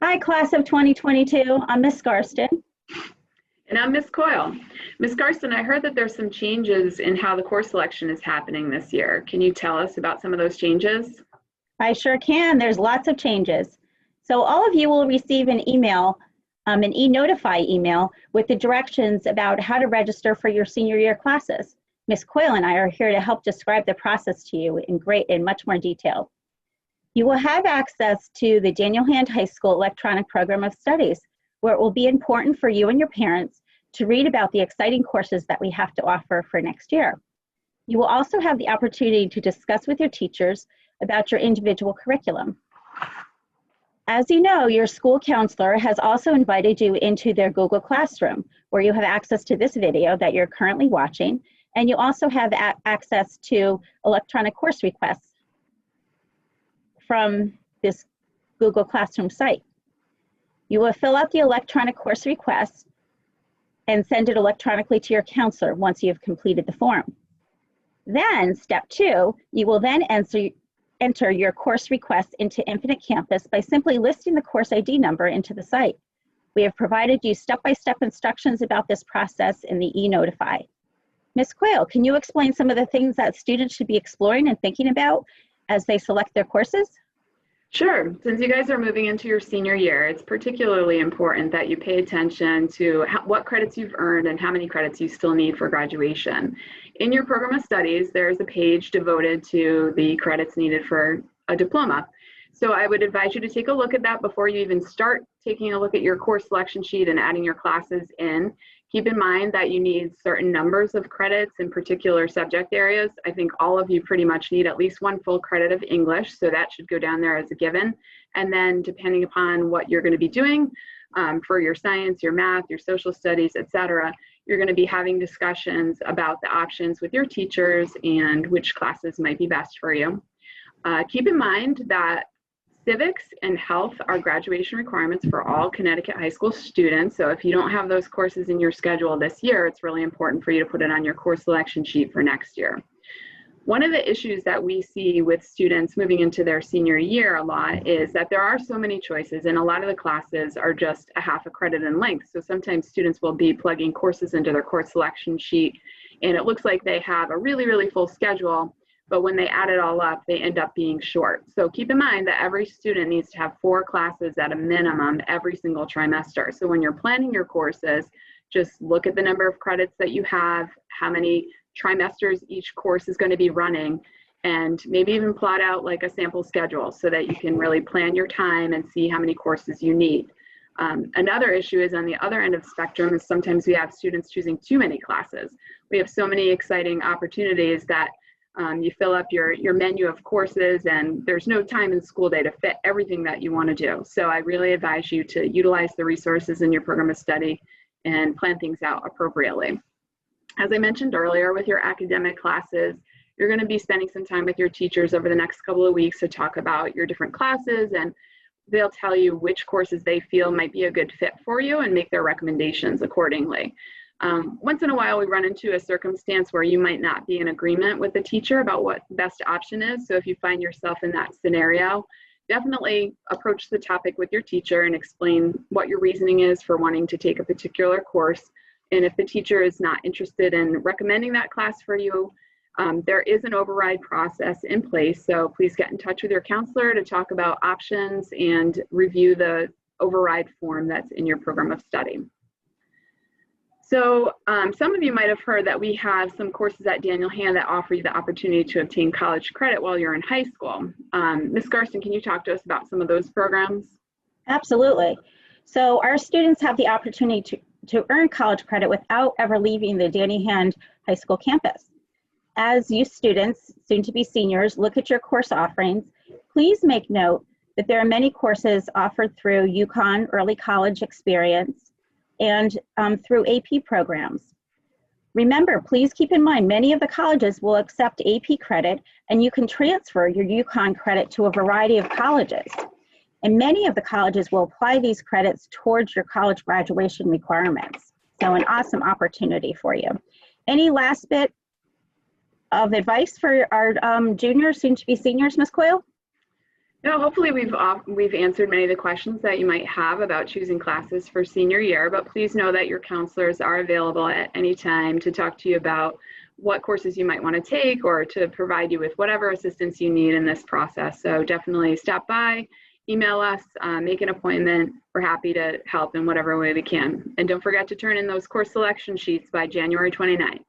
Hi, class of 2022. I'm Miss Garston. And I'm Miss Coyle. Miss Garston, I heard that there's some changes in how the course selection is happening this year. Can you tell us about some of those changes? I sure can. There's lots of changes. So all of you will receive an email, an e-notify email with the directions about how to register for your senior year classes. Miss Coyle and I are here to help describe the process to you in much more detail. You will have access to the Daniel Hand High School Electronic Program of Studies, where it will be important for you and your parents to read about the exciting courses that we have to offer for next year. You will also have the opportunity to discuss with your teachers about your individual curriculum. As you know, your school counselor has also invited you into their Google Classroom, where you have access to this video that you're currently watching, and you also have access to electronic course requests from this Google Classroom site. You will fill out the electronic course request and send it electronically to your counselor once you have completed the form. Then, step 2, you will then enter your course request into Infinite Campus by simply listing the course ID number into the site. We have provided you step-by-step instructions about this process in the e-notify. Ms. Quayle, can you explain some of the things that students should be exploring and thinking about as they select their courses? Sure. Since you guys are moving into your senior year, it's particularly important that you pay attention to what credits you've earned and how many credits you still need for graduation. In your program of studies, there's a page devoted to the credits needed for a diploma. So I would advise you to take a look at that before you even start taking a look at your course selection sheet and adding your classes in. Keep in mind that you need certain numbers of credits in particular subject areas. I think all of you pretty much need at least 1 full credit of English, so that should go down there as a given. And then depending upon what you're going to be doing for your science, your math, your social studies, etc., you're going to be having discussions about the options with your teachers and which classes might be best for you. Keep in mind that civics and health are graduation requirements for all Connecticut high school students. So if you don't have those courses in your schedule this year, it's really important for you to put it on your course selection sheet for next year. One of the issues that we see with students moving into their senior year a lot is that there are so many choices, and a lot of the classes are just a half a credit in length. So sometimes students will be plugging courses into their course selection sheet, and it looks like they have a really, really full schedule, but when they add it all up, they end up being short. So keep in mind that every student needs to have 4 classes at a minimum every single trimester. So when you're planning your courses, just look at the number of credits that you have, how many trimesters each course is going to be running, and maybe even plot out like a sample schedule so that you can really plan your time and see how many courses you need. Another issue is on the other end of the spectrum is sometimes we have students choosing too many classes. We have so many exciting opportunities that you fill up your menu of courses and there's no time in the school day to fit everything that you want to do. So I really advise you to utilize the resources in your program of study and plan things out appropriately. As I mentioned earlier, with your academic classes, you're going to be spending some time with your teachers over the next couple of weeks to talk about your different classes, and they'll tell you which courses they feel might be a good fit for you and make their recommendations accordingly. Once in a while, we run into a circumstance where you might not be in agreement with the teacher about what the best option is. So if you find yourself in that scenario, definitely approach the topic with your teacher and explain what your reasoning is for wanting to take a particular course. And if the teacher is not interested in recommending that class for you, there is an override process in place. So please get in touch with your counselor to talk about options and review the override form that's in your program of study. So some of you might have heard that we have some courses at Daniel Hand that offer you the opportunity to obtain college credit while you're in high school. Ms. Garston, can you talk to us about some of those programs? Absolutely. So our students have the opportunity to earn college credit without ever leaving the Daniel Hand High School campus. As you students, soon to be seniors, look at your course offerings, please make note that there are many courses offered through UConn Early College Experience and through AP programs. Remember, please keep in mind, many of the colleges will accept AP credit, and you can transfer your UConn credit to a variety of colleges. And many of the colleges will apply these credits towards your college graduation requirements. So an awesome opportunity for you. Any last bit of advice for our juniors, soon to be seniors, Ms. Coyle? No, hopefully we've answered many of the questions that you might have about choosing classes for senior year, but please know that your counselors are available at any time to talk to you about what courses you might want to take or to provide you with whatever assistance you need in this process. So definitely stop by, email us, make an appointment. We're happy to help in whatever way we can. And don't forget to turn in those course selection sheets by January 29th.